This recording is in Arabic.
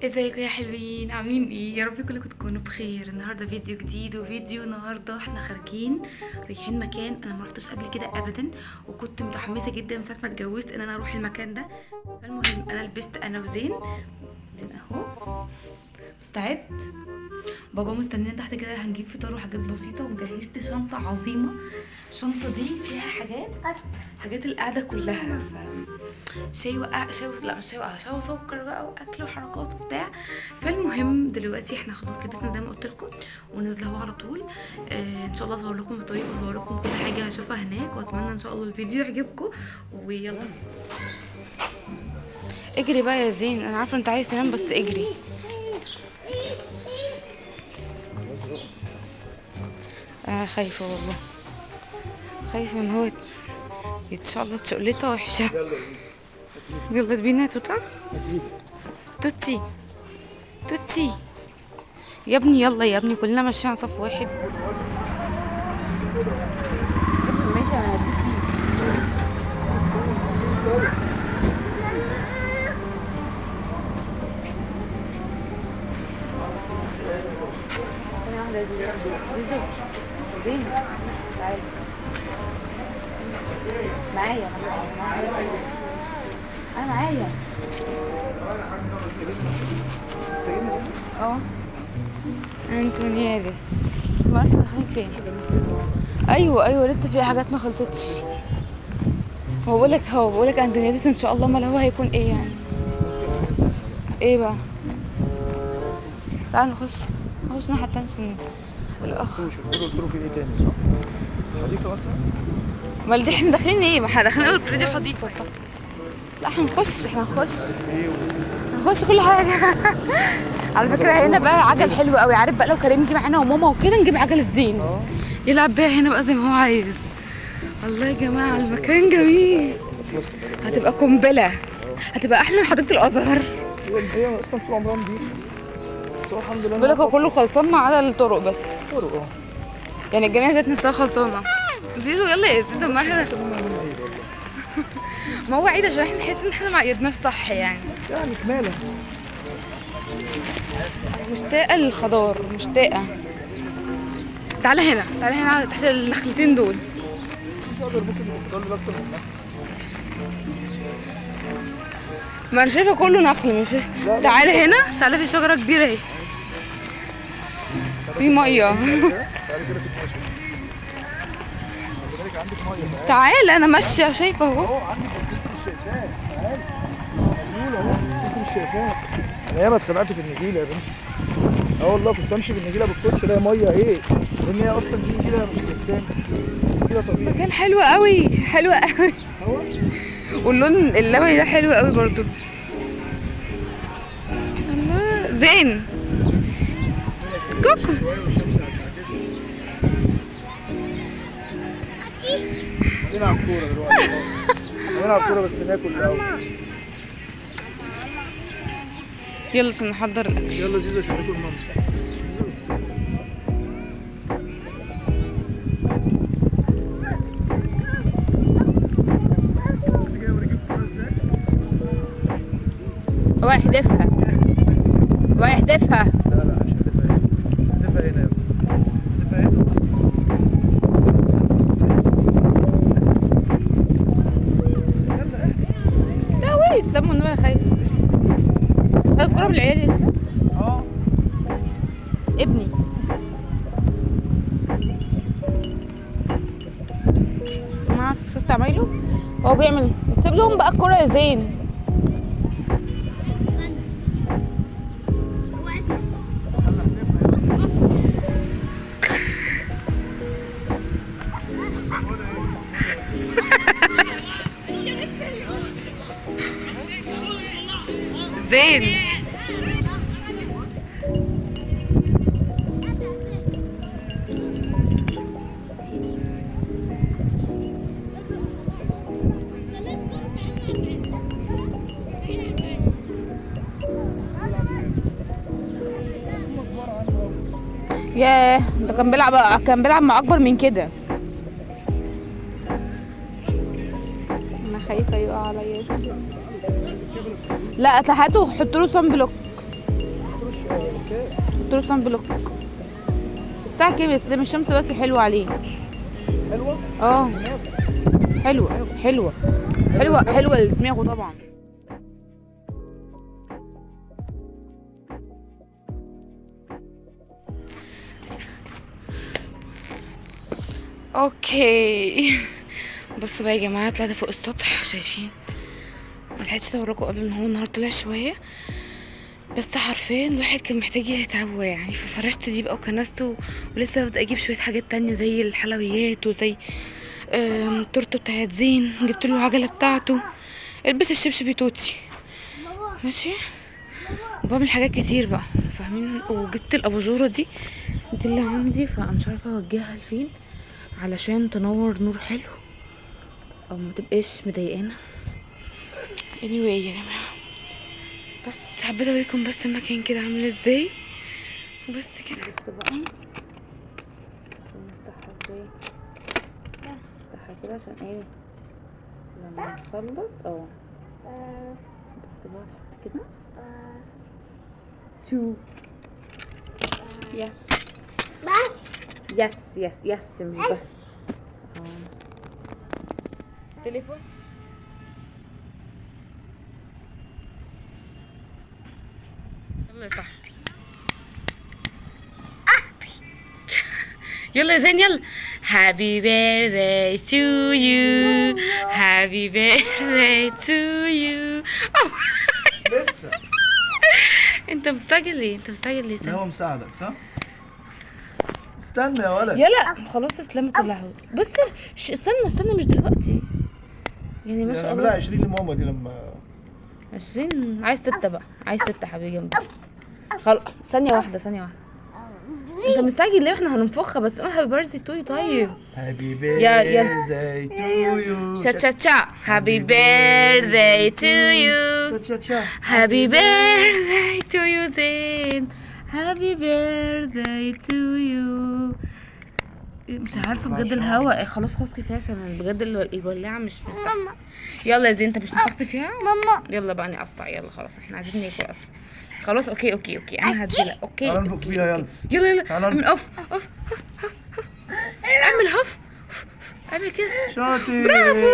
ازيكم يا حلوين؟ عاملين ايه؟ يا رب كلكم تكونوا بخير. النهارده فيديو جديد، وفيديو النهارده احنا خارجين رايحين مكان انا ما رحتش قبل كده ابدا، وكنت متحمسه جدا من ساعه ما اتجوزت ان انا اروح المكان ده. فالمهم انا لبست انا وزين اهو مستعد. بابا مستنينا تحت كده، هنجيب فطار وحاجات بسيطه، وجهزت شنطه عظيمه. الشنطه دي فيها حاجات القعده كلها، شاي وقع شاي، لا مش شاي وقع، شاي وسكر بقى واكل وحركات وبتاع. فالمهم دلوقتي احنا خلاص لبسنا زي ما قلت لكم ونازله اهو على طول. ان شاء الله اصور لكم الطريق واصور لكم كل حاجه هشوفها هناك، واتمنى ان شاء الله الفيديو يعجبكم. ويلا اجري بقى يا زين، انا عارفه انت عايز تنام بس اجري. انا خايفه والله، خايفه ان هو يتشقلط شقلته وحشه. يلا بينا يا توتا. توتي توتي يا ابني، يلا يا ابني، كلنا ماشيين على صف واحد. ماشي انا هديكي. ثانية واحدة يا زيزو. زين تعالي معايا، انا معايا. انتونيادس. ما احنا داخلين فين؟ ايوه لسه في حاجات ما خلصتش. هو بقولك انتونيادس ان شاء الله. ما هو هيكون ايه يعني؟ ايه بقى؟ تعالوا نخش ناحية التانية عشان الاخ. مش قلت له في ايه تاني صح؟ حديقة مثلا؟ امال دي احنا داخلين ايه؟ ما احنا داخلين اول بريدي حديقة. لا احنا هنخش كل حاجة. على فكرة هنا بقى عجل حلو قوي، عارف بقى لو كريم يجي معانا وماما وكده نجيب عجلة زين يلعب بيها هنا بقى زي ما هو عايز. الله يا جماعة المكان جميل، هتبقى قنبلة، هتبقى احلى من حديقة الازهر. هي اصلا طول عمرها نضيفة، بس هو الحمد لله. بيقول لك هو كله خلصان ما عدا الطرق بس. طرق يعني الجنينة ذات نفسها خلصانة. زيزو يلا يا زيزو، ما احنا ما هو عيد عشان احنا نحس ان احنا ما عيدناش صح يعني كمالة. مشتاقة للخضار، مشتاقة. تعالى هنا تحت النخلتين دول. ما انا شايفة كله نخل مش. تعالى هنا، تعالى في شجرة كبيرة اهي، في مية. تعالى انا ماشية شايفة اهو. عندك بس انت مش شايفاه. تعالى اهو انت مش شايفاه. انا ياما اتخنقت في النجيله يا بنتي. والله كنت امشي بالنجيله بالكوتش الاقي ميه ايه، لان هي اصلا دي نجيله مش كتان، نجيله طبيعي. مكان حلو قوي. واللون اللبني ده حلو قوي برضو. الله زين كوكو. هنلعب كوره دلوقتي. هنلعب كوره بس ناكل الاول. يلا عشان نحضر الاكل. يلا زيزو عشان ناكل ماما. اوعى يحدفها. لا مش هتبقى هنا. هتبقى هنا يا ابني. هتبقى هنا. لا وين يسلموا؟ انا خايف الكوره بالعيال يسلم. ابني ما اعرف، شفت عمايله هو بيعمل. سيب لهم بقى الكوره يا زين. زين ياه، ده كان بيلعب مع اكبر من كده. انا خايفه يقع عليا. لا هاتوا حطوا له صن بلوك. كام؟ قلت له صن بلوك. الساعة كام يا اسلام؟ الشمس دلوقتي حلوة عليه. حلوه؟ اه حلوة حلوة حلوة حلوة لدماغه طبعا. اوكي بصوا بقى يا جماعه، طلعت فوق السطح شايفين، ملحقتش اوريكم قبل ان هو النهارده طلع شويه، بس حرفيا الواحد كان محتاج يتهوى يعني. ففرشت دي بقى وكنسته، ولسه ببدا اجيب شويه حاجات تانية زي الحلويات وزي التورته بتاعت زين، جبت له العجله بتاعته، البس الشبشب توتي ماشي، وبعمل حاجات كتير بقى فاهمين. وجبت الاباجوره دي اللي عندي، فمش عارفه اوجهها لفين علشان تنور نور حلو او ما تبقاش مضايقانا. anyway يا جماعه، بس حبيت اوريكم بس المكان كده عامل ازاي، وبس كده. بس بقى نفتحها ازاي، نفتحها كده عشان ايه لما نخلص. بس بقى تحط كده 2 يس يس يس يس مش بس تليفون. يلا يا صاحبي يلا يا زين يلا. Happy birthday to you, happy birthday to you. لسه انت مستعجل ليه؟ انت مستعجل ليه؟ لا هو مساعدك صح؟ استنى يا ولد. يلا خلاص اسلام طلعه. بص استنى مش دلوقتي يعني ما شاء الله. لا 20 لماما دي لما 20 عايز 6 بقى، عايز 6 حبيبي جنبي. خلاص ثانية واحدة. انت مستعجل ليه؟ احنا هننفخها بس. هابي بيرثدي تو يو. طيب هابي بيرثداي تو يو. شا شا شا. هابي بيرثداي تو يو. شا شا. هابي بيرثداي تو يو زين. هابي بيرثداي تو يو. مش عارفه بجد الهوا خلاص كفايه عشان بجد الولاعه مش مستحمله. يلا يا زين انت مش نفخت فيها ماما. يلا بقى نقطع. يلا خلاص احنا عايزين ناكل اصلا. خلاص اوكي انا هديلك. اوكي تعالى نفك فيها. يلا تعالى اعمل اوف اعمل هف اعمل كده. شاطر. برافو.